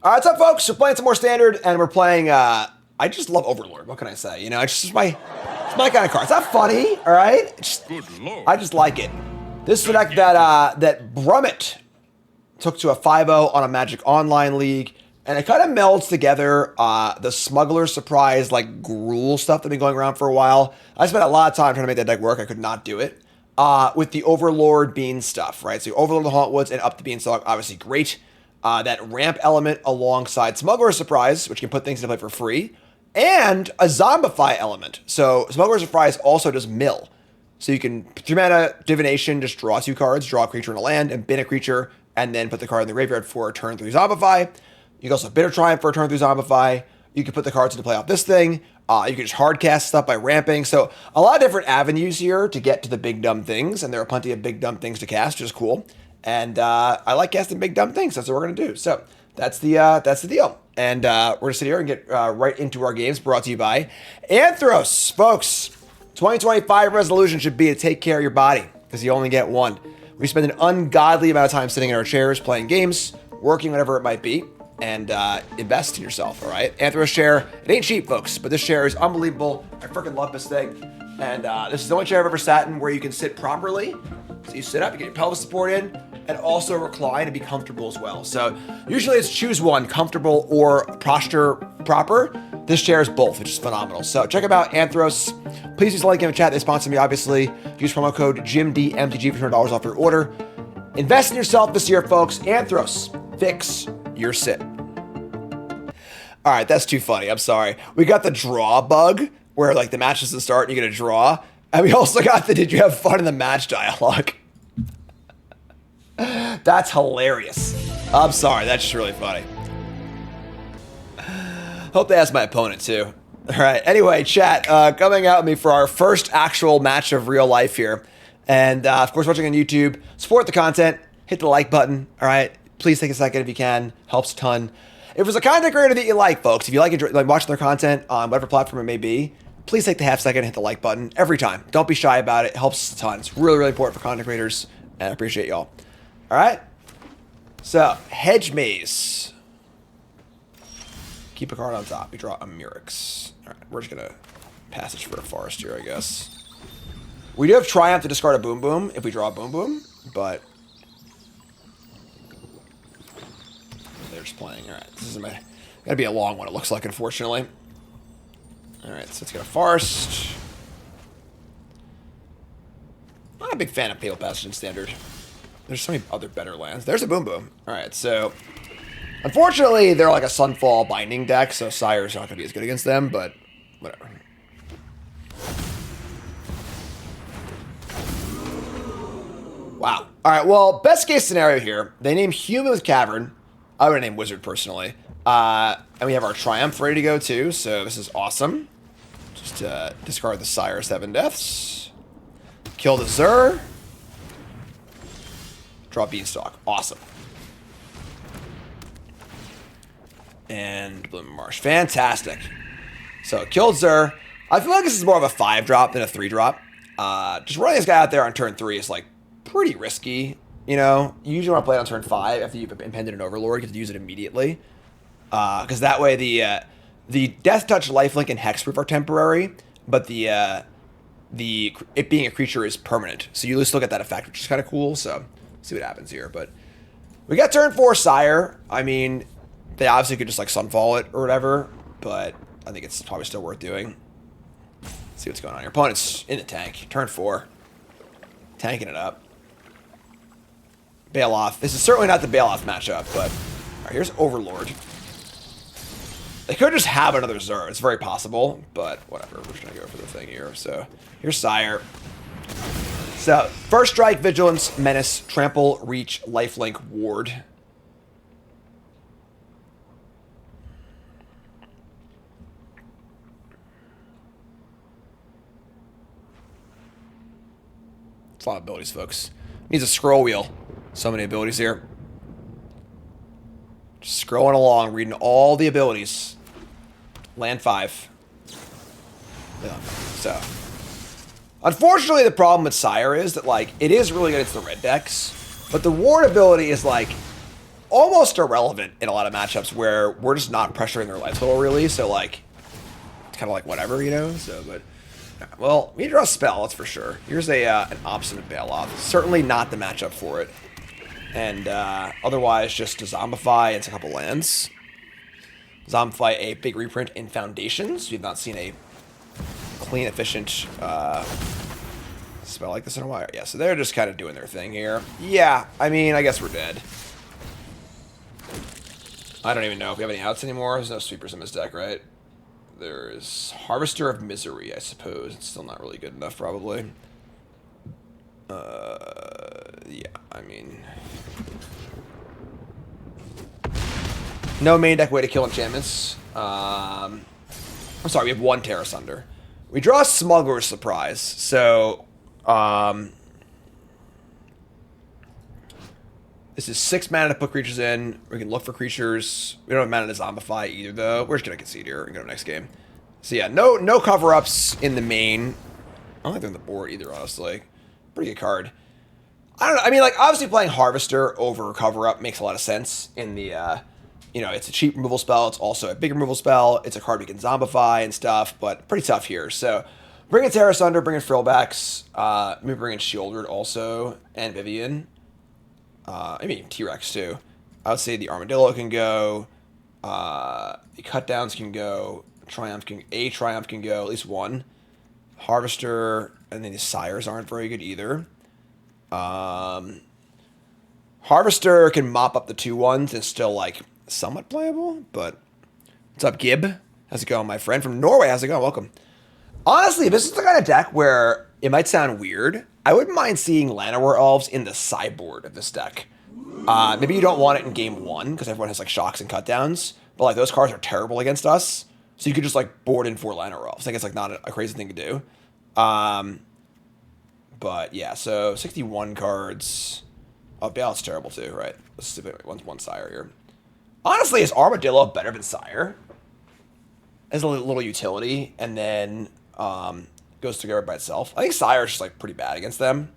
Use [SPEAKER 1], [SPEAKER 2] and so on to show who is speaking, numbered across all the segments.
[SPEAKER 1] All right, what's up, folks? We're playing some more Standard, and we're playing, I just love Overlord. What can I say? You know, it's just it's my kind of card. It's not funny, all right?
[SPEAKER 2] Good Lord.
[SPEAKER 1] I just like it. This is the deck that Brummett took to a 5-0 on a Magic Online League, and it kind of melds together the Smuggler Surprise, like, Gruul stuff that's been going around for a while. I spent a lot of time trying to make that deck work. I could not do it. With the Overlord Bean stuff, right? So Overlord the Hauntwoods and up the Beanstalk, obviously great. That ramp element alongside Smuggler Surprise, which can put things into play for free, and a Zombify element. So Smuggler Surprise also does mill. So you can, 3-mana Divination, just draw 2 cards, draw a creature in a land, and bin a creature, and then put the card in the graveyard for a turn 3 Zombify. You can also Bitter Triumph for a turn 3 Zombify. You can put the cards into play off this thing. You can just hard cast stuff by ramping. So a lot of different avenues here to get to the big dumb things, and there are plenty of big dumb things to cast, which is cool. And I like casting big dumb things. That's what we're gonna do. So that's the deal. And we're gonna sit here and get right into our games. Brought to you by Anthros, folks. 2025 resolution should be to take care of your body, because you only get one. We spend an ungodly amount of time sitting in our chairs, playing games, working, whatever it might be, and invest in yourself. All right, Anthros chair. It ain't cheap, folks, but this chair is unbelievable. I freaking love this thing. And this is the only chair I've ever sat in where you can sit properly. So you sit up, you get your pelvis support in, and also recline and be comfortable as well. So usually it's choose one, comfortable or posture proper. This chair is both, which is phenomenal. So check them out, Anthros. Please use the link in the chat. They sponsor me, obviously. Use promo code JIMDMTG for $200 off your order. Invest in yourself this year, folks. Anthros, fix your sit. All right, that's too funny. I'm sorry. We got the draw bug, where like the match doesn't start and you get a draw. And we also got the did you have fun in the match dialogue. That's hilarious. I'm sorry, that's just really funny. Hope they asked my opponent too. All right, anyway, chat, coming out with me for our first actual match of real life here. And of course, watching on YouTube, support the content, hit the like button, all right? Please take a second if you can, helps a ton. If it was a content creator that you like, folks, if you like watching their content on whatever platform it may be, please take the half second and hit the like button every time. Don't be shy about it. It helps a ton. It's really, really important for content creators, and I appreciate y'all. All right? So, Hedge Maze. Keep a card on top. You draw a Murex. All right, we're just going to passage for a forest here, I guess. We do have Triumph to discard a Boom Boom if we draw a Boom Boom, but they're just playing. All right, this is going to be a long one, it looks like, unfortunately. All right, so let's get a forest. Not a big fan of Pale Passage in Standard. There's so many other better lands. There's a Boom Boom. All right, so unfortunately, they're like a Sunfall Binding deck, so Sire's not going to be as good against them, but whatever. Wow. All right, well, best case scenario here. They name Human with Cavern. I would name Wizard, personally. And we have our Triumph ready to go, too, so this is awesome. Just discard the Sire 7 Deaths. Kill the Zur. Draw Beanstalk. Awesome. And Bloom Marsh. Fantastic. So, killed Zur. I feel like this is more of a 5-drop than a 3-drop. Just running this guy out there on turn 3 is, like, pretty risky. You know, you usually want to play it on turn 5 after you've impended an Overlord. You get to use it immediately. Because that way the Death Touch, Lifelink, and Hexproof are temporary, but it being a creature is permanent. So you still get that effect, which is kind of cool. So see what happens here. But we got turn 4 Sire. I mean, they obviously could just like Sunfall it or whatever, but I think it's probably still worth doing. See what's going on. Your opponent's in the tank. Turn 4. Tanking it up. Bailoff. This is certainly not the Bailoff matchup, but all right, here's Overlord. They could just have another Zur. It's very possible, but whatever. We're just going to go for the thing here. So here's Sire. So first strike, Vigilance, Menace, Trample, Reach, Lifelink, Ward. It's a lot of abilities, folks. Needs a scroll wheel. So many abilities here. Just scrolling along, reading all the abilities. Land 5. Yeah, so. Unfortunately, the problem with Sire is that, like, it is really good against the red decks, but the Ward ability is, like, almost irrelevant in a lot of matchups where we're just not pressuring their life total really. So like, it's kind of like whatever, you know. So, but well, we draw a spell, that's for sure. Here's a an obstinate Bailoff. Certainly not the matchup for it. And otherwise, just to zombify, it's a couple lands. Zombify a big reprint in Foundations. We've not seen a clean, efficient spell like this in a while. Yeah, so they're just kind of doing their thing here. Yeah, I mean, I guess we're dead. I don't even know if we have any outs anymore. There's no sweepers in this deck, right? There's Harvester of Misery, I suppose. It's still not really good enough, probably. Yeah, I mean... No main deck way to kill enchantments. I'm sorry, we have one Terra Sunder. We draw a Smuggler's Surprise, so... this is 6 mana to put creatures in. We can look for creatures. We don't have mana to zombify either, though. We're just going to concede here and go to next game. So yeah, no cover-ups in the main. I don't think they're on the board either, honestly. Pretty good card. I don't know. I mean, like, obviously playing Harvester over cover-up makes a lot of sense in the, you know, it's a cheap removal spell. It's also a big removal spell. It's a card we can zombify and stuff, but pretty tough here. So bring in Terra Sunder, bring in Frillbacks. Maybe bring in Shieldred also, and Vivian. I mean, T-Rex too. I would say the Armadillo can go. The Cutdowns can go. Triumph can go. At least one. Harvester, and then the Sires aren't very good either. Harvester can mop up the 2/1s and still, like, somewhat playable, but... What's up, Gib? How's it going, my friend? From Norway, how's it going? Welcome. Honestly, this is the kind of deck where it might sound weird. I wouldn't mind seeing Llanowar Elves in the sideboard of this deck. Maybe you don't want it in game 1, because everyone has, like, shocks and cutdowns, but, like, those cards are terrible against us, so you could just, like, board in 4 Llanowar Elves. I think it's, like, not a crazy thing to do. But, yeah, so 61 cards. Oh, Bailout's terrible, too, right? Let's see if one Sire here. Honestly, is Armadillo better than Sire? As a little utility, and then goes together by itself. I think Sire's just, like, pretty bad against them.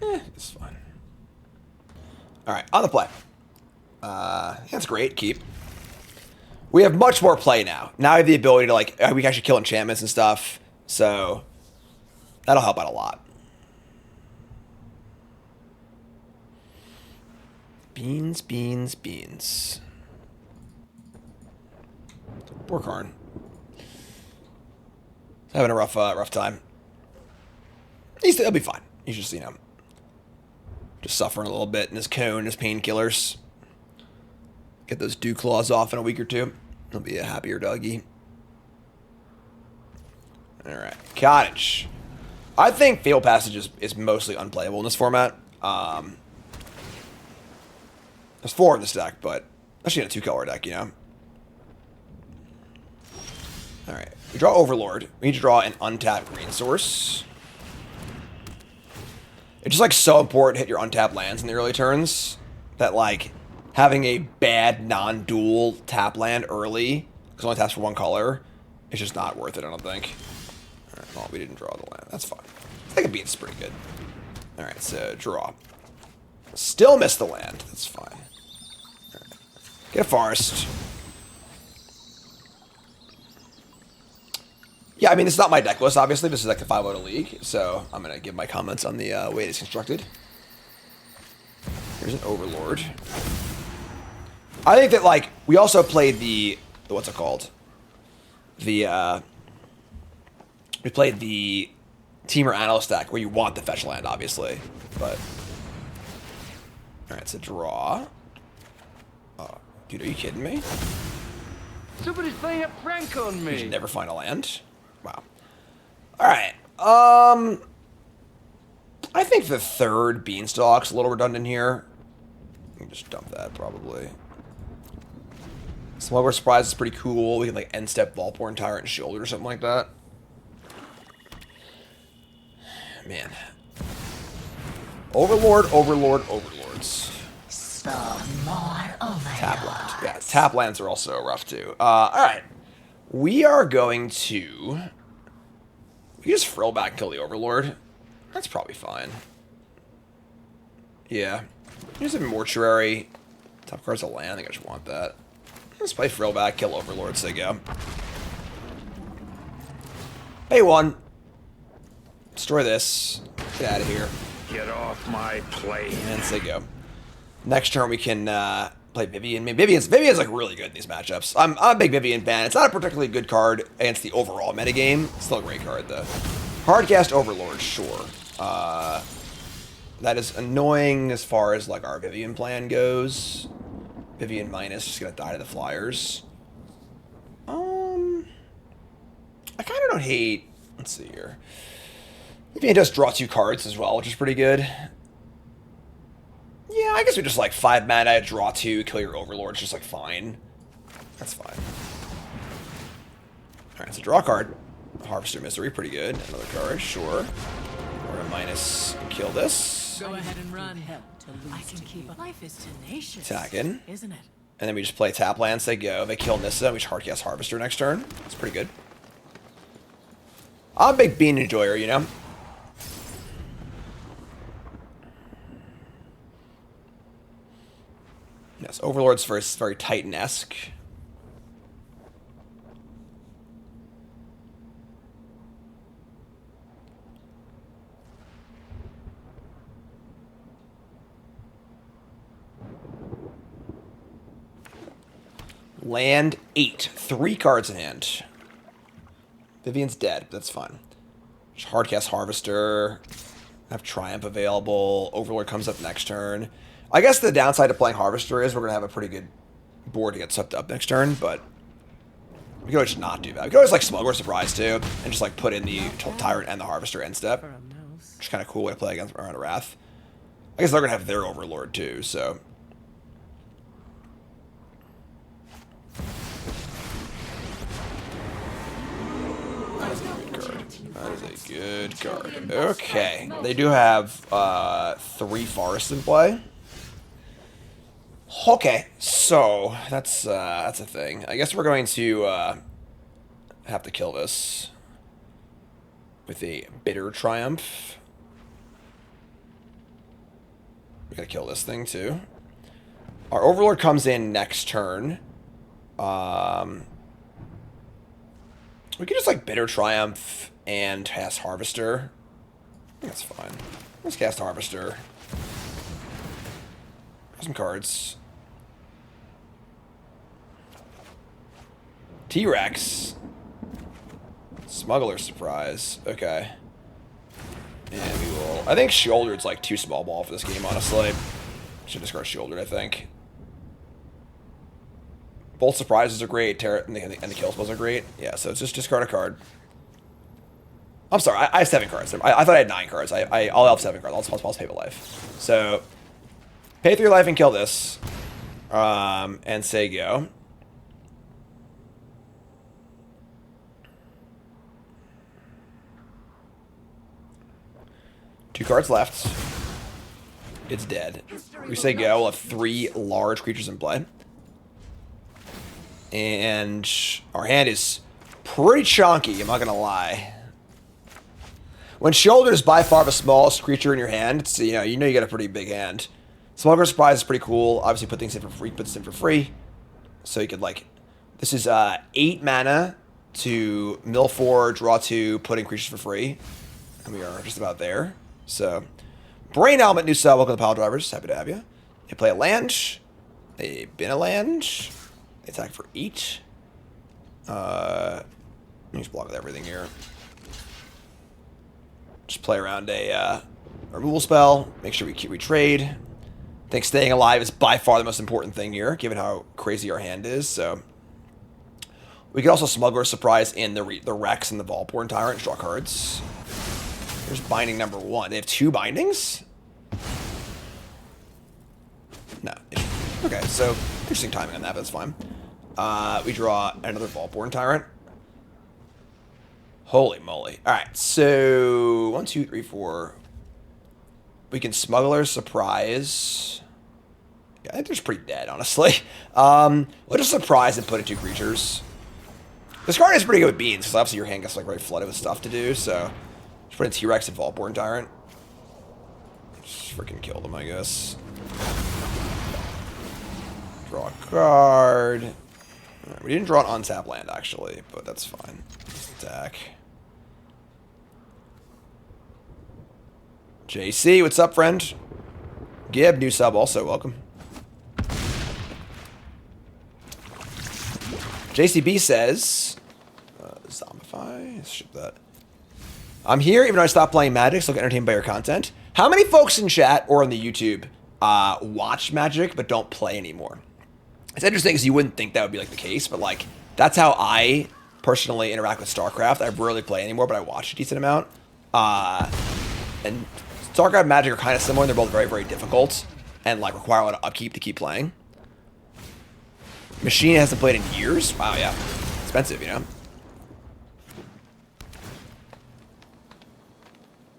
[SPEAKER 1] It's fine. Alright, on the play. That's great, keep. We have much more play now. Now we have the ability to, like, we can actually kill enchantments and stuff. So, that'll help out a lot. Beans, beans, beans. Poor Karn. Having a rough time. He'll be fine. He's just, you know, just suffering a little bit in his cone, his painkillers. Get those dew claws off in a week or two. He'll be a happier doggy. Alright. Cottage. I think Fatal Passage is mostly unplayable in this format. There's 4 in this deck, but especially in a 2-color deck, you know. Alright. We draw Overlord. We need to draw an untapped green source. It's just, like, so important to hit your untapped lands in the early turns that, like, having a bad non-dual tap land early, because it only taps for 1 color, is just not worth it, I don't think. Alright, well, we didn't draw the land. That's fine. I think a beat's pretty good. Alright, so draw. Still miss the land. That's fine. Right. Get a forest. Yeah, I mean, it's not my deck list, obviously. This is like the 5-0 league, so I'm going to give my comments on the way it's constructed. Here's an Overlord. I think that, like, we also played the what's it called? We played the Teamer Analyst deck, where you want the fetch land, obviously, but... Alright, so draw. Oh, dude, are you kidding me?
[SPEAKER 2] Somebody's playing a prank on me!
[SPEAKER 1] You should never find a land? Wow. Alright, I think the 3rd Beanstalk's a little redundant here. Let me just dump that, probably. Smuggler Surprise is pretty cool. We can, like, end-step Volporn Tyrant and Shieldred or something like that. Man. Overlord, Overlord, Overlords.
[SPEAKER 3] Some more Overlords.
[SPEAKER 1] Tap land. Yeah, tap lands are also rough, too. Alright. We are going to... We just frill back and kill the Overlord. That's probably fine. Yeah. Here's a Mortuary. Top card's a land. I think I just want that. Let's play Frill back, kill Overlord, so go. Pay 1. Destroy this. Get out of here.
[SPEAKER 2] Get off my plane.
[SPEAKER 1] And say go. Next turn we can play Vivian. I mean, Vivian's like really good in these matchups. I'm a big Vivian fan. It's not a particularly good card against the overall metagame. It's still a great card though. Hardcast Overlord, sure. That is annoying as far as like our Vivian plan goes. Vivian minus, just gonna die to the Flyers. I kind of don't hate. Let's see here. Vivian does draw 2 cards as well, which is pretty good. Yeah, I guess we just like 5 mana, draw 2, kill your Overlord. It's just like fine. That's fine. Alright, so draw a card. Harvester Misery, pretty good. Another card, sure. We're gonna minus kill this.
[SPEAKER 3] Go ahead and run. I can keep. Life is tenacious.
[SPEAKER 1] Attacking.
[SPEAKER 3] Isn't it?
[SPEAKER 1] And then we just play tap lands, they go. They kill Nissa, we just hardcast Harvester next turn. That's pretty good. I'm a big Bean enjoyer, you know? Yes, Overlord's very Titan-esque. Land 8. 3 cards in hand. Vivian's dead, but that's fine. Just hardcast Harvester. Have Triumph available. Overlord comes up next turn. I guess the downside to playing Harvester is we're going to have a pretty good board to get swept up next turn, but we can always just not do that. We can always like Smuggler Surprise too, and just like put in the Tyrant and the Harvester end step. Which is kind of a cool way to play against around a Wrath. I guess they're going to have their Overlord too, so. That is a good card. Okay. They do have 3 forests in play. Okay, so that's a thing. I guess we're going to have to kill this with a Bitter Triumph. We gotta kill this thing too. Our Overlord comes in next turn. We could just like Bitter Triumph and cast Harvester. I think that's fine. Let's cast Harvester. Some cards. T-Rex. Smuggler Surprise. Okay. And we will. I think Shouldered's like too small ball for this game, honestly. Should discard Shouldered, I think. Both surprises are great, and the kill spells are great. Yeah, so it's just discard a card. I'm sorry, I have 7 cards. I thought I had 9 cards. I'll have 7 cards. I'll pay the life. So, pay 3 life and kill this. And say go. Two cards left. It's dead. We say go. We'll have 3 large creatures in play. And our hand is pretty chunky, I'm not gonna lie. When Shoulder is by far the smallest creature in your hand, it's, you know you got a pretty big hand. Smuggler Surprise is pretty cool. Obviously put things in for free, puts in for free. So you could like, this is 8 mana to mill 4, draw 2, put in creatures for free. And we are just about there. So, Brain Element, new sub, welcome to Pile Drivers, happy to have you. They play a land, they bin a land, they attack for 8. Let me just block with everything here. Just play around a removal spell, make sure we trade. I think staying alive is by far the most important thing here, given how crazy our hand is, so. We could also Smuggler Surprise in the Rex and the Volporn Tyrant, draw cards. Here's binding number 1. They have 2 bindings? No. Okay, so interesting timing on that, but that's fine. We draw another Volporn Tyrant. Holy moly. Alright, so 1, 2, 3, 4. We can Smuggler Surprise. Yeah, I think they're pretty dead, honestly. We'll just Surprise and put in 2 creatures. This card is pretty good with beans, because obviously your hand gets like really flooded with stuff to do, so just put in T-Rex and Volporn Tyrant. Just freaking kill them, I guess. Draw a card. Right, we didn't draw an untap land, actually, but that's fine. Just attack. JC, what's up, friend? Gib, new sub also, welcome. JCB says, Zombify, let's ship that. I'm here even though I stopped playing Magic, so I get entertained by your content. How many folks in chat or on the YouTube watch Magic but don't play anymore? It's interesting because you wouldn't think that would be like the case, but like that's how I personally interact with StarCraft. I rarely play anymore, but I watch a decent amount. And StarCraft and Magic are kind of similar. They're both very, very difficult and like require a lot of upkeep to keep playing. Machine hasn't played in years. Wow, yeah, expensive, you know.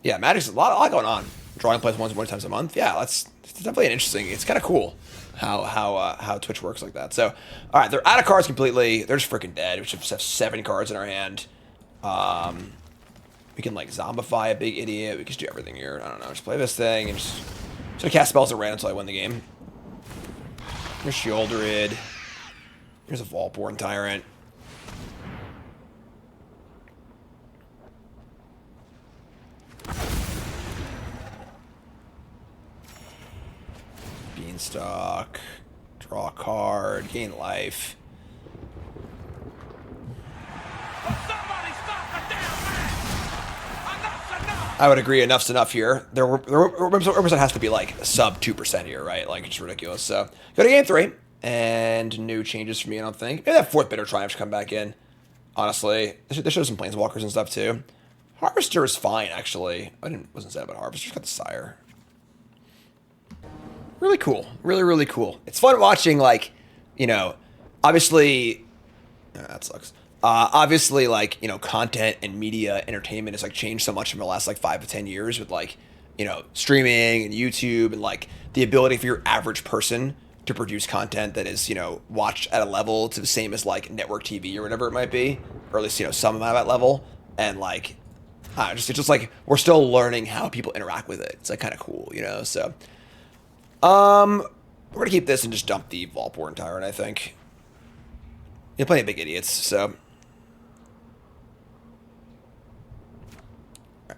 [SPEAKER 1] Yeah, Magic's a lot going on. Drawing plays one times a month. Yeah, it's definitely an interesting. It's kind of cool how Twitch works like that. So, all right, they're out of cards completely. They're just freaking dead. We should just have 7 cards in our hand. We can like zombify a big idiot. We can just do everything here. I don't know. Just play this thing and just cast spells at random until I win the game. Here's Sheoldred. Here's a Vaultborn Tyrant. Beanstalk. Draw a card. Gain life. I would agree. Enough's enough here. The represent has to be like sub 2% here, right? Like it's ridiculous. So go to game 3, and no changes for me. I don't think. Maybe that 4th Bitter Triumph should come back in. Honestly, they show some Planeswalkers and stuff too. Harvester is fine actually. Wasn't sad about Harvester. Just got the Sire. Really cool. Really, really cool. It's fun watching, like, you know, obviously, that sucks. Obviously, like, you know, content and media entertainment has, like, changed so much in the last, like, 5 to 10 years with, like, you know, streaming and YouTube and, like, the ability for your average person to produce content that is, you know, watched at a level to the same as, like, network TV or whatever it might be, or at least, you know, some amount of that level. And, like, it's just like, we're still learning how people interact with it. It's, like, kind of cool, you know, so... we're gonna keep this and just dump the Vaultborn Tyrant, I think. You're playing big idiots, so...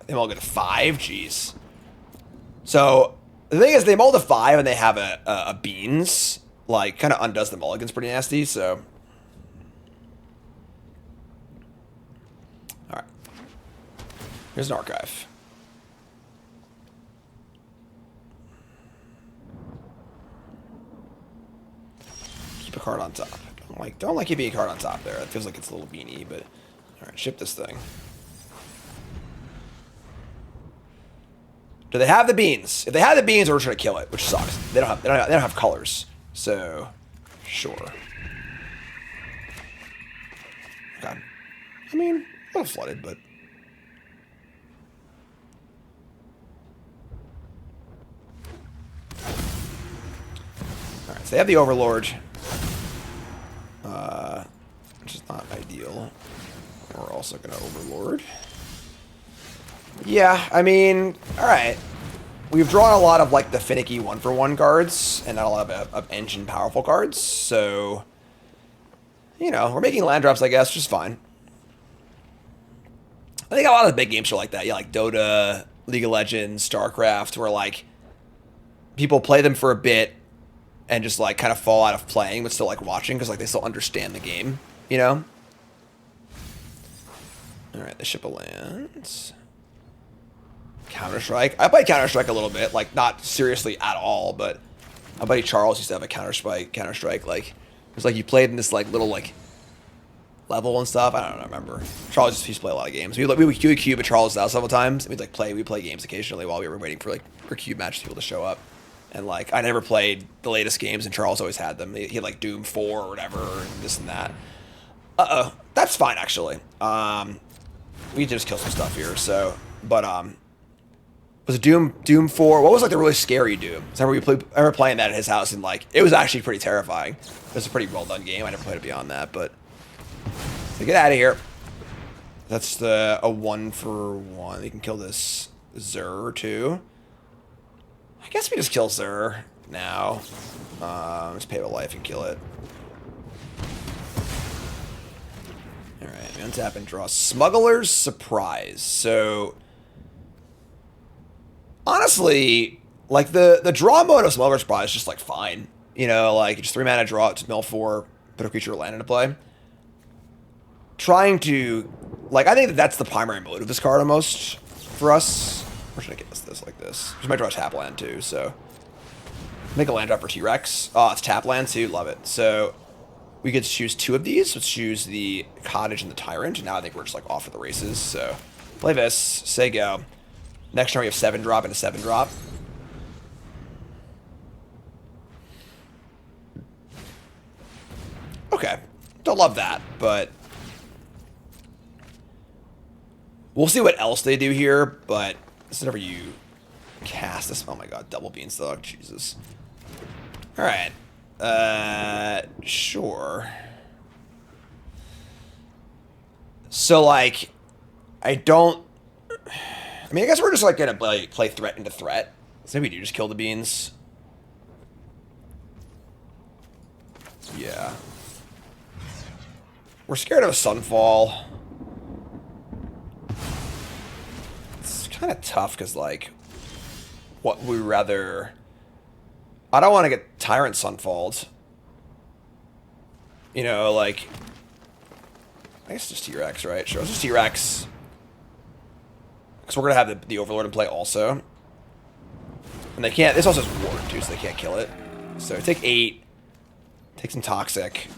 [SPEAKER 1] They all get a 5? Jeez. So, the thing is, they mull to 5 and they have a Beans. Like, kind of undoes the mulligans pretty nasty, so... Alright. Here's an Archive. Keep a card on top. Don't like keeping a card on top there. It feels like it's a little beanie, but... Alright, ship this thing. Do they have the Beans? If they have the Beans, we're just gonna kill it, which sucks. They don't have colors, so sure. Okay. I mean, a little flooded, but all right. So they have the Overlord, which is not ideal. We're also gonna Overlord. Yeah, I mean, alright. We've drawn a lot of, like, the finicky 1-for-1 cards, and not a lot of engine powerful cards, so... You know, we're making land drops, I guess, which is fine. I think a lot of the big games are like that. Yeah, like Dota, League of Legends, StarCraft, where, like, people play them for a bit and just, like, kind of fall out of playing, but still, like, watching, because, like, they still understand the game, you know? Alright, the ship of lands... Counter-Strike. I played Counter-Strike a little bit, like, not seriously at all, but my buddy Charles used to have a Counter-Strike, like, it was like you played in this, like, little, like, level and stuff. I don't remember. Charles used to play a lot of games. We would cube at Charles' house several times, and we'd play games occasionally while we were waiting for cube match people to show up. And, like, I never played the latest games, and Charles always had them. He had, like, Doom 4 or whatever, and this and that. That's fine, actually. We just kill some stuff here, so, but, was it Doom 4? What was, like, the really scary Doom? I remember playing that at his house, and, like, it was actually pretty terrifying. It was a pretty well-done game. I never played it beyond that, but... So get out of here. That's a 1-for-1. You can kill this Zur, too. I guess we just kill Zur now. Just pay the life and kill it. Alright, we untap and draw Smuggler's Surprise. So, honestly, like, the draw mode of Smuggler's Surprise is just, like, fine. You know, like, just 3 mana draw it to mill 4, put a creature or land into play. Trying to, like, I think that's the primary mode of this card almost for us. Where should I get this like this? Because my draw tap land too, so. Make a land drop for T-Rex. Oh, it's tap land too, love it. So, we could choose 2 of these. Let's choose the Cottage and the Tyrant. And now I think we're just, like, off for the races, so. Play this, say go. Next turn we have 7-drop and a 7-drop. Okay. Don't love that, but we'll see what else they do here, but whenever you cast this, oh my god, double Beanstalk, Jesus. Alright. Sure. So, like, I mean, I guess we're just, like, gonna play threat into threat. So maybe we do just kill the beans. Yeah. We're scared of a Sunfall. It's kind of tough because, like, what we rather... I don't want to get Tyrant Sunfalled. You know, like... I guess just T-Rex, right? Sure, it's just T-Rex. Because we're going to have the Overlord in play also. And they can't... This also has Ward, too, so they can't kill it. So take 8. Take some Toxic.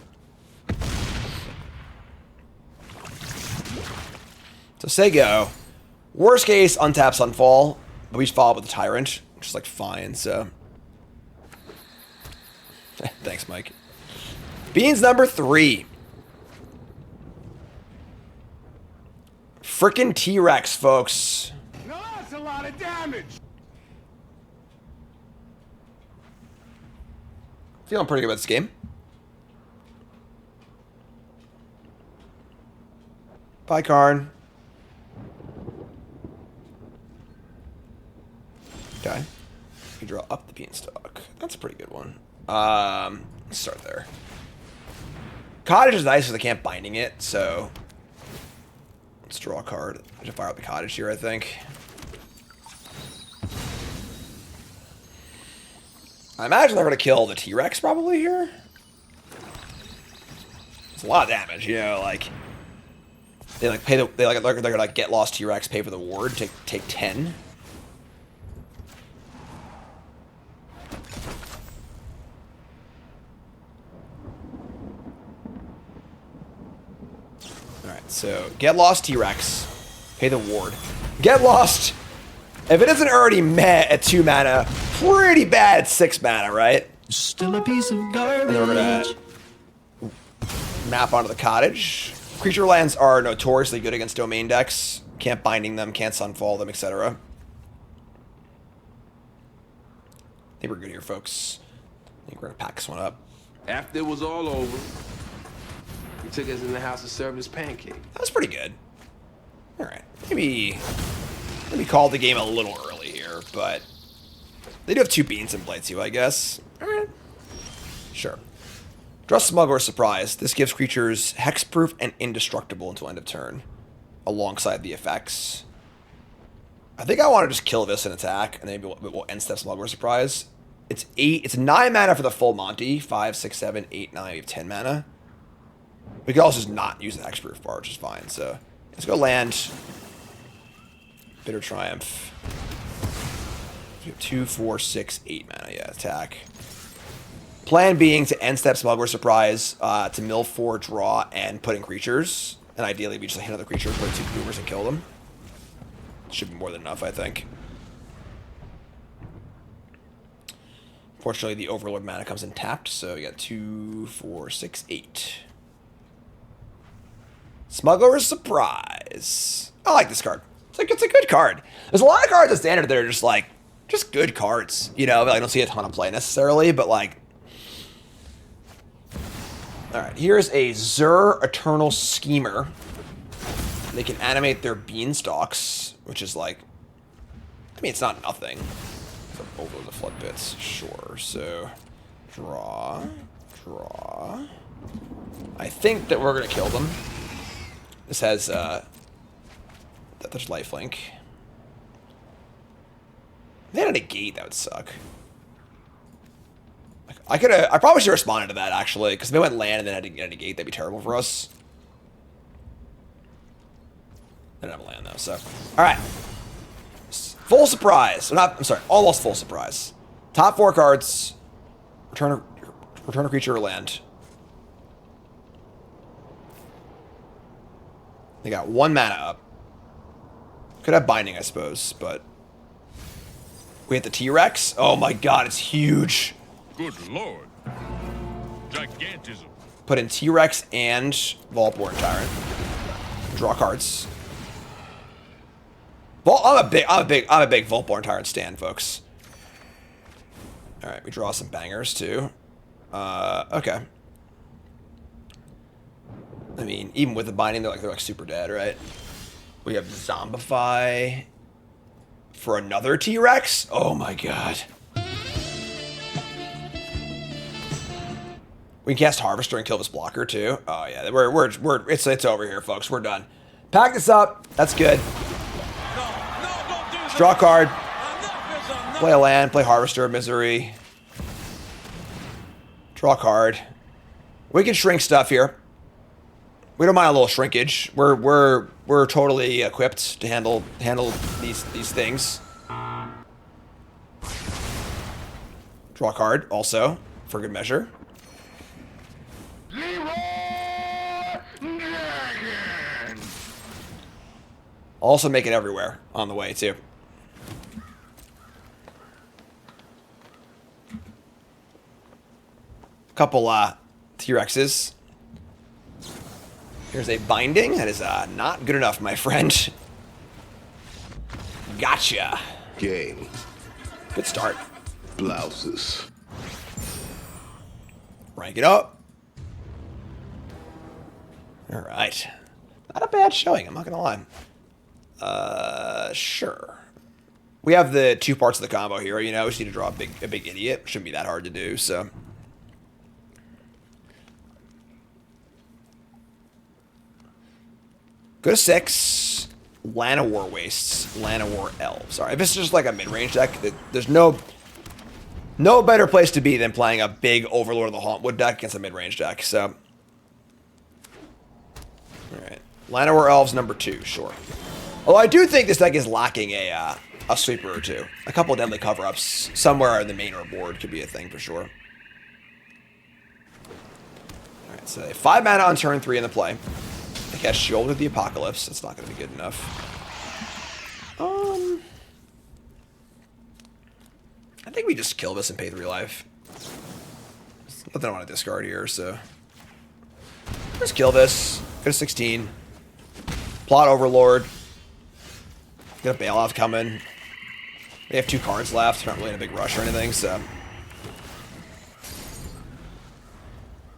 [SPEAKER 1] So say go. Worst case, untap Sunfall. But we just follow up with the Tyrant. Which is, like, fine, so... Thanks, Mike. Beans number 3. Frickin' T-Rex, folks.
[SPEAKER 2] No, that's a lot of damage.
[SPEAKER 1] Feeling pretty good about this game. Bye, Karn. Okay. You draw up the Beanstalk. That's a pretty good one. Let's start there. Cottage is nice because I can't binding it, so let's draw a card. I should fire up the Cottage here, I think. I imagine they're going to kill the T-Rex probably here. It's a lot of damage, you know, like they like pay the they're gonna like get lost T-Rex, pay for the ward, take 10. Alright, so get lost T-Rex, pay the ward. Get lost! If it isn't already met at 2 mana, pretty bad at 6 mana, right?
[SPEAKER 4] Still a piece of garbage.
[SPEAKER 1] And then we're gonna map onto the Cottage. Creature lands are notoriously good against domain decks. Can't binding them, can't Sunfall them, etc. I think we're good here, folks. I think we're gonna pack this one up.
[SPEAKER 5] After it was all over, he took us in the house and served us pancake.
[SPEAKER 1] That was pretty good. Alright. Maybe call the game a little early here, but they do have 2 beans in play too, I guess. Alright. Sure. Draw Smuggler Surprise. This gives creatures hexproof and indestructible until end of turn, alongside the effects. I think I want to just kill this and attack, and then maybe we'll end step Smuggler Surprise. It's 9 mana for the full Monty. 5, 6, 7, 8, 9. We have 10 mana. We could also just not use the hexproof bar, which is fine. So let's go land. Bitter Triumph. We have 2, 4, 6, 8 mana. Yeah, attack. Plan being to end step Smuggler Surprise, to mill 4, draw, and put in creatures. And ideally, we just hit another creature, put 2 boomers, and kill them. Should be more than enough, I think. Fortunately, the Overlord mana comes in tapped, so we got 2, 4, 6, 8. Smuggler's Surprise. I like this card. It's a good card. There's a lot of cards at Standard that are just good cards. You know, I don't see a ton of play necessarily, but like... Alright, here's a Zur Eternal Schemer. They can animate their Beanstalks, which is like... I mean, it's not nothing. Over the flood pits, sure. So, draw. I think that we're gonna kill them. This has Death Touch lifelink. They had a negate, that would suck. I probably should have responded to that actually, because if they went land and then had to get a negate, that'd be terrible for us. They didn't have a land though, so. Alright. Full surprise. I'm sorry, almost full surprise. Top 4 cards. Return a creature or land. They got 1 mana up. Could have binding, I suppose, but we hit the T-Rex. Oh my god, it's huge.
[SPEAKER 2] Good lord. Gigantism.
[SPEAKER 1] Put in T-Rex and Vaultborn Tyrant. Draw cards. I'm a big Vaultborn Tyrant stan, folks. All right, we draw some bangers too. Okay. I mean, even with the binding, they're like super dead, right? We have Zombify for another T-Rex. Oh my god. We can cast Harvester and kill this blocker too. Oh yeah, it's over here, folks. We're done. Pack this up. That's good. Draw a card. Play a land. Play Harvester of Misery. Draw a card. We can shrink stuff here. We don't mind a little shrinkage. We're totally equipped to handle these things. Draw a card also for good measure. Also make it everywhere on the way too. Couple T-Rexes. Here's a binding. That is not good enough, my friend. Gotcha.
[SPEAKER 6] Game.
[SPEAKER 1] Good start.
[SPEAKER 6] Blouses.
[SPEAKER 1] Rank it up. All right. Not a bad showing, I'm not going to lie. Sure. We have the 2 parts of the combo here, you know. We just need to draw a big idiot. Shouldn't be that hard to do, so. Go to 6. Llanowar Wastes. Llanowar Elves. All right, if it's just like a mid-range deck, there's no better place to be than playing a big Overlord of the Hauntwood deck against a mid-range deck, so. Alright. Llanowar Elves number 2, sure. Although I do think this deck is lacking a sweeper or 2. A couple of deadly cover-ups somewhere in the main or board could be a thing for sure. Alright, so 5 mana on turn 3 in the play. They cast Shoulder of the Apocalypse. That's not going to be good enough. I think we just kill this and pay 3 life. There's nothing I want to discard here, so. Just kill this. Go to 16. Plot Overlord. Got a Bailout coming. They have 2 cards left. Not really in a big rush or anything, so.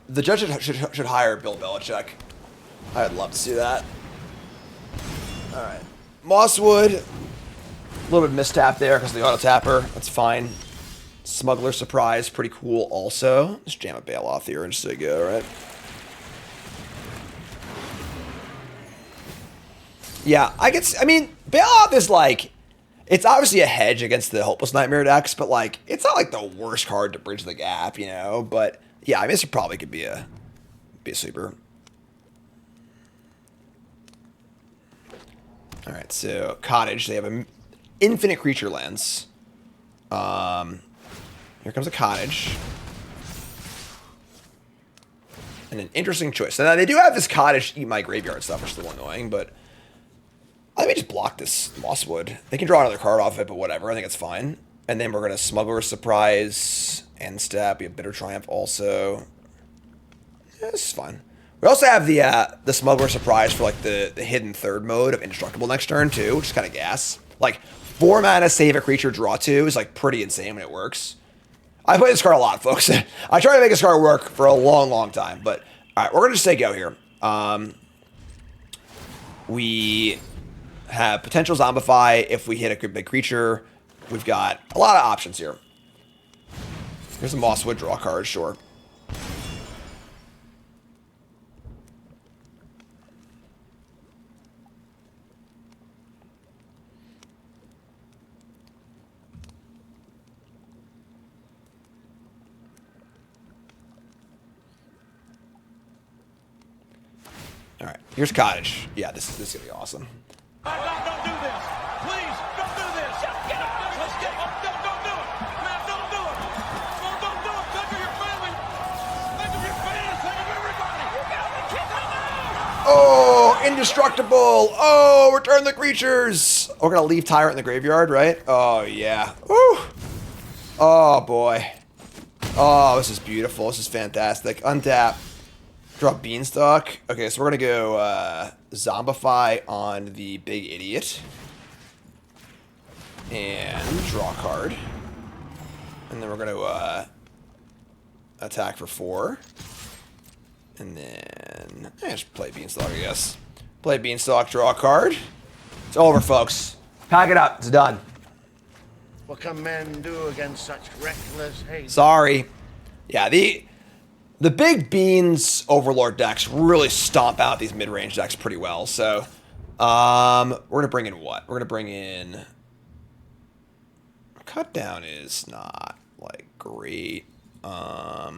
[SPEAKER 1] The judge should hire Bill Belichick. I'd love to see that. Alright. Mosswood. A little bit of mistap there because of the auto tapper. That's fine. Smuggler Surprise. Pretty cool also. Just jam a Bailout here and just say go, right? Yeah, I mean, Bailout is like, it's obviously a hedge against the Hopeless Nightmare decks, but like, it's not like the worst card to bridge the gap, you know? But yeah, I mean, this probably could be a sweeper. All right, so Cottage, they have an infinite creature lands. Here comes a Cottage. And an interesting choice. Now, they do have this Cottage eat my graveyard stuff, which is a little annoying, but let me just block this Mosswood. They can draw another card off it, but whatever. I think it's fine. And then we're going to Smuggler Surprise, End Step. We have Bitter Triumph also. Yeah, this is fine. We also have the Smuggler Surprise for like the hidden third mode of Indestructible next turn too, which is kind of gas. Like 4 mana, save a creature, draw 2 is like pretty insane when it works. I play this card a lot, folks. I try to make this card work for a long time, but all right, we're gonna just say go here. We have potential Zombify if we hit a big creature. we've got a lot of options here. Here's a Mosswood draw card, sure. All right, here's Cottage. Yeah, this is gonna be awesome.
[SPEAKER 2] Don't do this. Please, don't do this. Get up. Let's get up. Don't do it. Man, don't do it. Don't do it. Think of your family. Think of your fans. Think of everybody. You got the kick on.
[SPEAKER 1] Oh, indestructible. Oh, return the creatures. We're gonna leave Tyrant in the graveyard, right? Oh yeah. Woo. Oh boy. Oh, this is beautiful. This is fantastic. Untap. Draw Beanstalk. Okay, so we're gonna go Zombify on the Big Idiot. And draw a card. And then we're gonna attack for 4. And then just play Beanstalk, I guess. Play Beanstalk, draw a card. It's over, folks. Pack it up. It's done.
[SPEAKER 7] What can men do against such reckless hate?
[SPEAKER 1] Sorry. Yeah, the big beans Overlord decks really stomp out these mid-range decks pretty well. So, we're gonna bring in what? We're gonna bring in. Cut down is not like great. I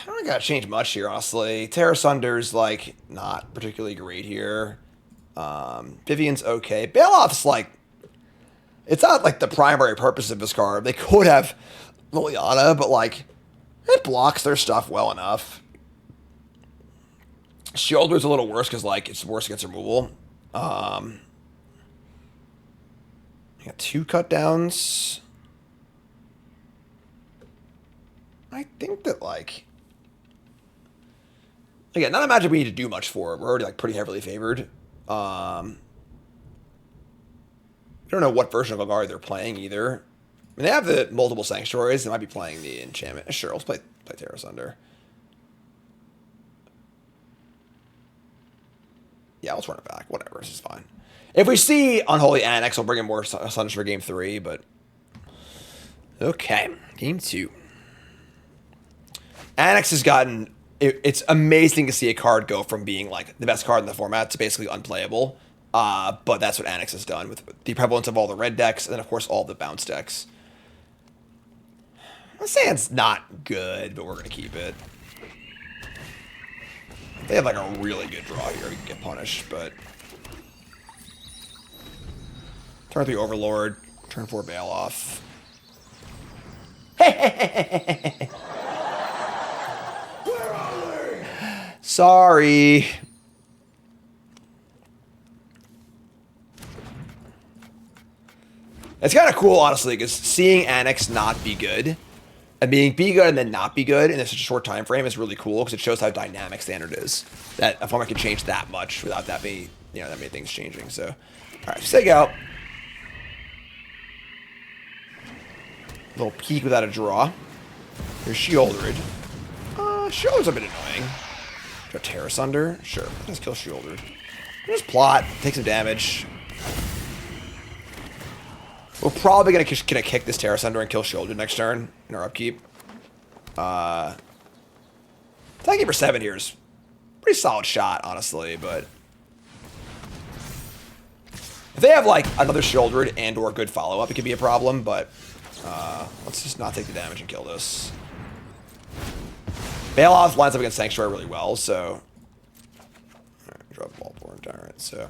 [SPEAKER 1] don't gotta change much here, honestly. Terra Sunder's like not particularly great here. Vivian's okay. Bailoff's like, it's not like the primary purpose of this card. They could have Liliana, but like, it blocks their stuff well enough. Shielder's a little worse because like it's worse against removal. I got 2 cut downs. I think that like, again, not a magic we need to do much for. We're already like pretty heavily favored. I don't know what version of Golgari they're playing either. I mean, they have the multiple sanctuaries. They might be playing the enchantment. Sure, let's play Terra Sunder. Yeah, let's run it back. Whatever, this is fine. If we see Unholy Annex, we'll bring in more Sunders for game 3, but... Okay, game 2. Annex has gotten... It's amazing to see a card go from being, like, the best card in the format to basically unplayable. But that's what Annex has done with the prevalence of all the red decks and then, of course, all the bounce decks. I'm saying it's not good, but we're going to keep it. They have, like, a really good draw here. We can get punished, but... Turn 3 Overlord. Turn 4 Bailoff.
[SPEAKER 6] Where are they?
[SPEAKER 1] Sorry. It's kind of cool, honestly, because seeing Annex not be good, and be good and then not be good in such a short time frame is really cool, because it shows how dynamic Standard is. That a format can change that much without that being, that many things changing. So, all right, stake out. Little peek without a draw. Here's Shieldred. Shieldred's a bit annoying. Got Terra Sunder? Sure, let's kill Shieldred. Just plot, take some damage. We're probably gonna kick this Terra Sunder and kill Shieldred next turn in our upkeep. Attacking for 7 here is a pretty solid shot, honestly, but if they have like another Shieldred and or good follow-up, it could be a problem, but let's just not take the damage and kill this. Bailoff lines up against Sanctuary really well, so draw Ballborn Tyrant. So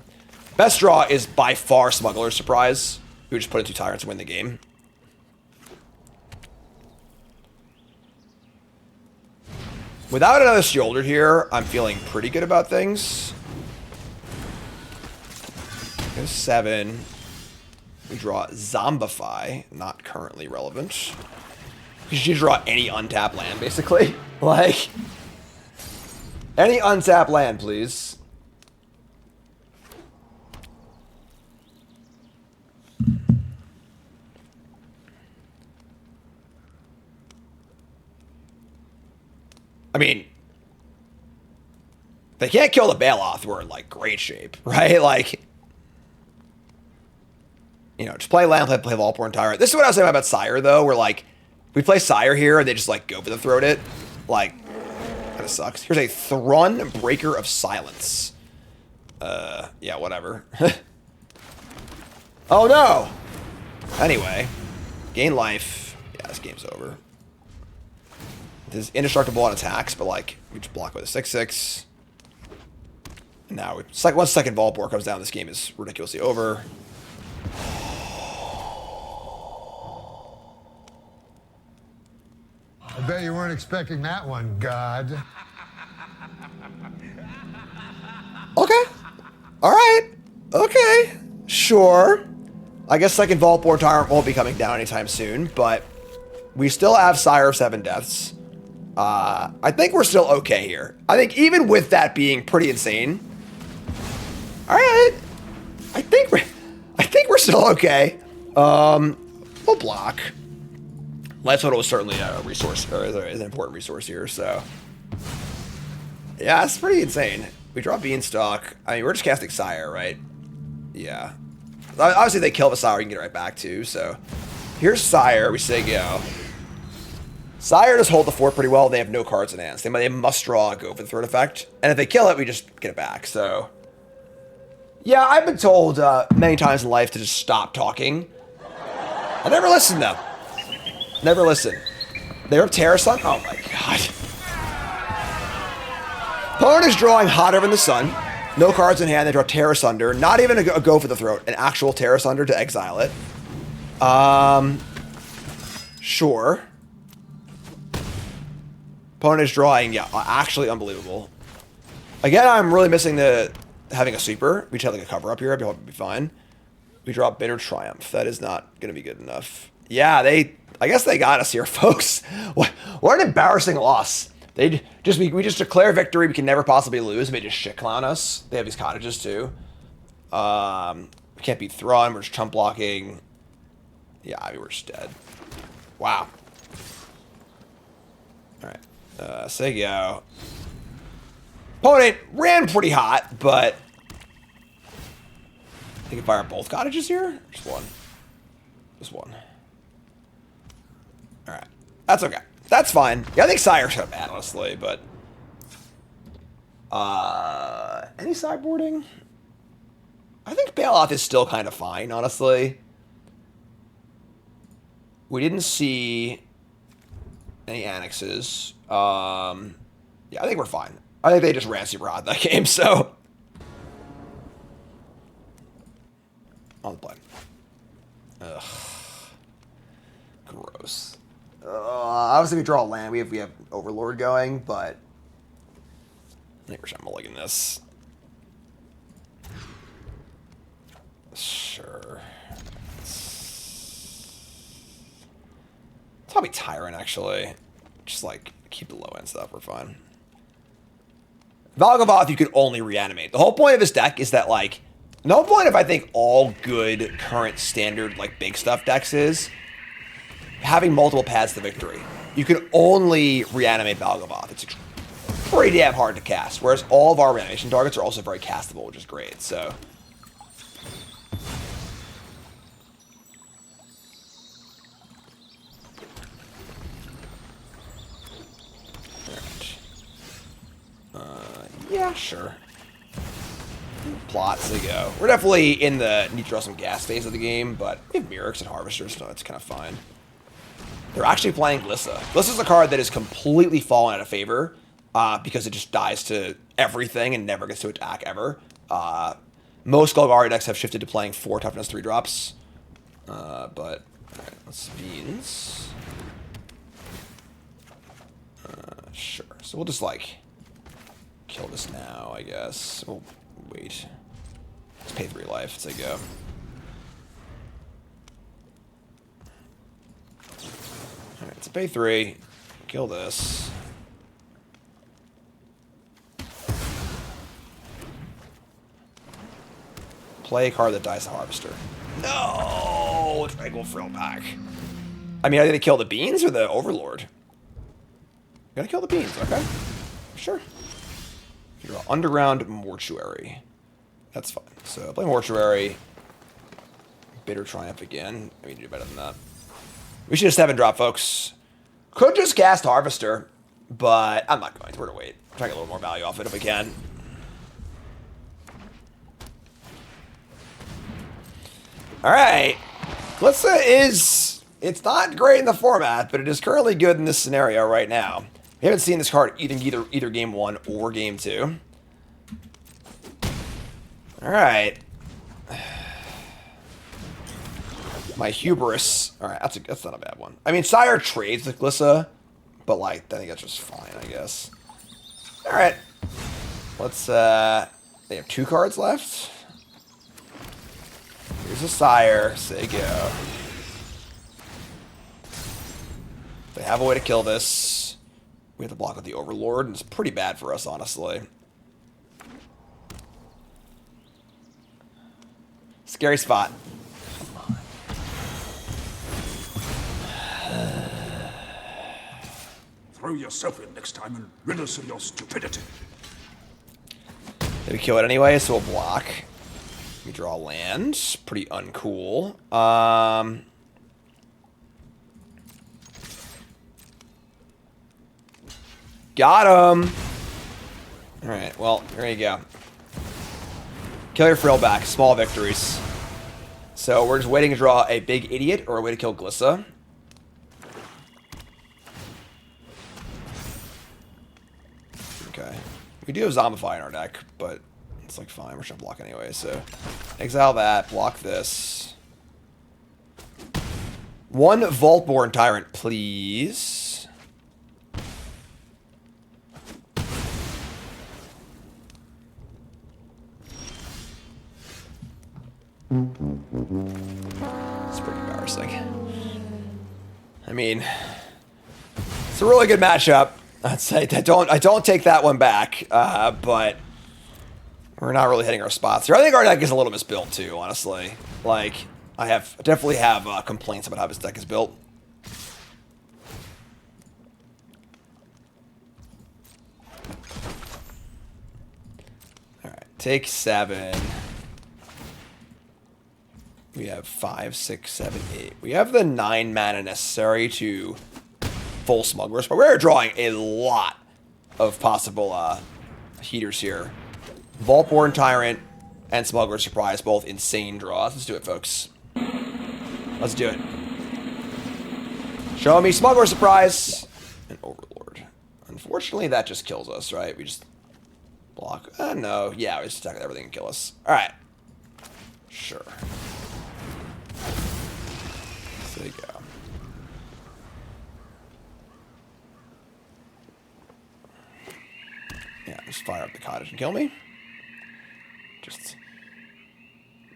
[SPEAKER 1] best draw is by far Smuggler's Surprise. We would just put in 2 Tyrants and win the game. Without another Shieldred here, I'm feeling pretty good about things. There's 7. We draw Zombify, not currently relevant. Because you draw any untapped land, basically. Like, any untapped land, please. I mean, they can't kill the Bailoff. We're in, like, great shape, right? Like, Just play land, play Volporn Tyrant. This is what I was saying about Sire, though, where, like, we play Sire here, and they just, like, go for the throat it. Like, kind of sucks. Here's a Thrun Breaker of Silence. Yeah, whatever. Oh, no! Anyway. Gain life. Yeah, this game's over. This is indestructible on attacks, but, like, we just block with a 6/6. And now, it's like once second Volpor comes down, this game is ridiculously over.
[SPEAKER 8] I bet you weren't expecting that one, God.
[SPEAKER 1] Okay. All right. Okay. Sure. I guess second Volpor Tyrant won't be coming down anytime soon, but we still have Sire of 7 Deaths. I think we're still okay here. I think even with that being pretty insane. All right. I think we're still okay. We'll block. Life Total was certainly a resource, or is an important resource here, so. Yeah, it's pretty insane. We draw Beanstalk. I mean, we're just casting Sire, right? Yeah. Obviously, if they kill the Sire, you can get it right back, too, so. Here's Sire. We say go. Sire does hold the fort pretty well. They have no cards in hand. They must draw a go for the threat effect. And if they kill it, we just get it back, so. Yeah, I've been told many times in life to just stop talking. I never listen, though. Never listen. They're Terror Sun? Oh my god. Opponent is drawing Hotter Than the Sun. No cards in hand. They draw Terror Sunder. Not even a go for the throat. An actual Terror Sunder to exile it. Sure. Opponent is drawing, yeah, actually unbelievable. Again, I'm really missing the having a sweeper. We just have like a cover up here. I'd be fine. We draw Bitter Triumph. That is not going to be good enough. Yeah, I guess they got us here, folks. What an embarrassing loss. We just declare victory. We can never possibly lose. They just shit clown us. They have these cottages too. We can't beat Thrun. We're just chump blocking. Yeah, I mean, we're just dead. Wow. All right. Say go. Opponent ran pretty hot, but they can fire both cottages here. Just one. Just one. All right. That's okay. That's fine. Yeah, I think Sire's so bad, honestly, but any sideboarding? I think Bailoff is still kind of fine, honestly. We didn't see any annexes. Yeah, I think we're fine. I think they just ran super hot that game, so. On the play. Ugh. Gross. Obviously, we draw a land. We have Overlord going, but I think we're just mulligan this. Sure. It's probably Tyrant, actually. Just, like, keep the low-end stuff. We're fine. Valgavoth, you can only reanimate. The whole point of this deck is that, like, the whole point of, I think, all good current standard, like, big stuff decks is having multiple paths to victory. You can only reanimate Valgavoth. It's pretty damn hard to cast, whereas all of our reanimation targets are also very castable, which is great, so. Yeah, sure. Plots, they go. We're definitely in the need to draw some gas phase of the game, but we have Mirrors and Harvesters, so it's kind of fine. They're actually playing Glissa. Glissa's a card that is completely fallen out of favor because it just dies to everything and never gets to attack ever. Most Golgari decks have shifted to playing 4 toughness 3-drops. But, alright, let's Beans. Sure. So we'll just, like, kill this now, I guess. Oh, wait. Let's pay 3 life. Let's say go. Alright, let's pay 3. Kill this. Play a card that dies to Harvester. No! Tranquil Frill back. I mean, are they gonna kill the Beans or the Overlord? Gonna kill the Beans, okay. Sure. You're Underground Mortuary. That's fine. So play Mortuary. Bitter Triumph again. We need to do better than that. We should have 7-drop, folks. Could just cast Harvester, but I'm not going to. We're going to wait. Try to get a little more value off it if we can. Alright. Glissa is... It's not great in the format, but it is currently good in this scenario right now. We haven't seen this card either game 1 or game 2. Alright. My hubris. Alright, that's not a bad one. I mean, Sire trades with Glissa, but, like, I think that's just fine, I guess. Alright. Let's, they have 2 cards left. Here's a Sire. Say go. They have a way to kill this. We have to block with the Overlord, and it's pretty bad for us, honestly. Scary spot.
[SPEAKER 6] Throw yourself in next time and rid us of your stupidity.
[SPEAKER 1] Did we kill it anyway, so we'll block. We draw land. Pretty uncool. Got him! Alright, well, here you go. Kill your frill back. Small victories. So we're just waiting to draw a big idiot or a way to kill Glissa. Okay. We do have Zombify in our deck, but it's like fine. We're just gonna block anyway, so exile that, block this. 1 Vaultborn Tyrant, please. It's pretty embarrassing. I mean, it's a really good matchup. I'd say I don't take that one back, but we're not really hitting our spots here. I think our deck is a little misbuilt too, honestly. Like, I definitely have complaints about how this deck is built. All right, take 7. We have 5, 6, 7, 8. We have the 9 mana necessary to full Smugglers, but we're drawing a lot of possible heaters here. Vaultborn Tyrant and Smuggler Surprise, both insane draws. Let's do it, folks. Let's do it. Show me Smuggler Surprise and Overlord. Unfortunately, that just kills us, right? We just block. No. Yeah, we just attack everything and kill us. All right. Sure. There you go. Yeah, just fire up the cottage and kill me. Just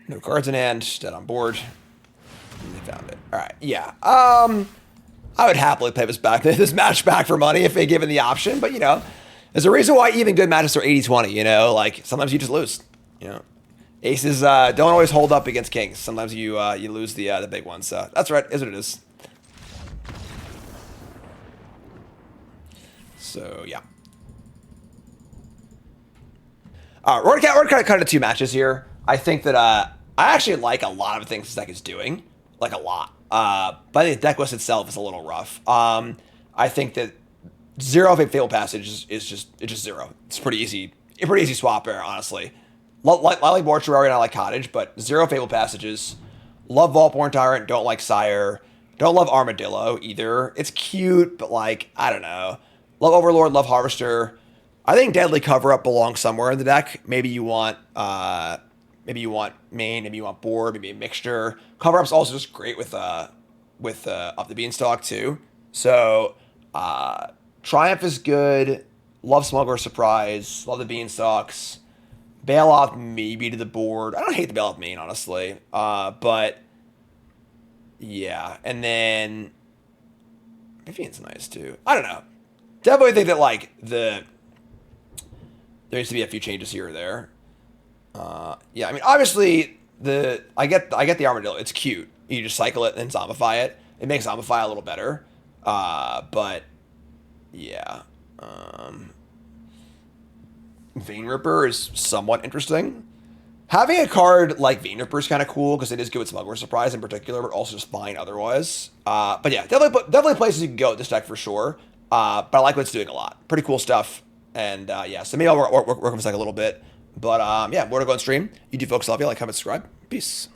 [SPEAKER 1] no cards in hand, dead on board. And they found it. Alright, yeah. I would happily play this match back for money if they given the option, but you know, there's a reason why even good matches are 80-20, you know, like sometimes you just lose. You know. Aces don't always hold up against kings. Sometimes you lose the big ones. So that's right, is what it is. So yeah. We're gonna cut into 2 matches here. I think that I actually like a lot of the things this deck is doing, like a lot. But I think the deck list itself is a little rough. I think that 0 Fatal Passage is just 0. It's pretty easy swap there, honestly. Like Mortuary and I like Cottage, but 0 Fatal Passages. Love Vaultborn Tyrant, don't like Sire. Don't love Armadillo either. It's cute, but like, I don't know. Love Overlord, love Harvester. I think Deadly Cover-Up belongs somewhere in the deck. Maybe you want main, maybe you want board, maybe a mixture. Cover-Up's also just great with Up the Beanstalk too. So Triumph is good. Love Smuggler Surprise. Love the Beanstalks. Bailoff maybe to the board. I don't hate the Bailoff main, honestly. But yeah. And then Vivian's nice too. I don't know. Definitely think that like there needs to be a few changes here or there. Yeah, I mean obviously I get the Armadillo. It's cute. You just cycle it and zombify it. It makes zombify a little better. But yeah. Vein Ripper is somewhat interesting. Having a card like Venuper is kind of cool because it is good with Smuggler Surprise in particular, but also just fine otherwise. But yeah, definitely places you can go with this deck for sure. But I like what it's doing a lot. Pretty cool stuff. And yeah, so maybe I'll work with this deck a little bit. But yeah, more to go on stream. You do folks, love you. Like, comment, subscribe. Peace.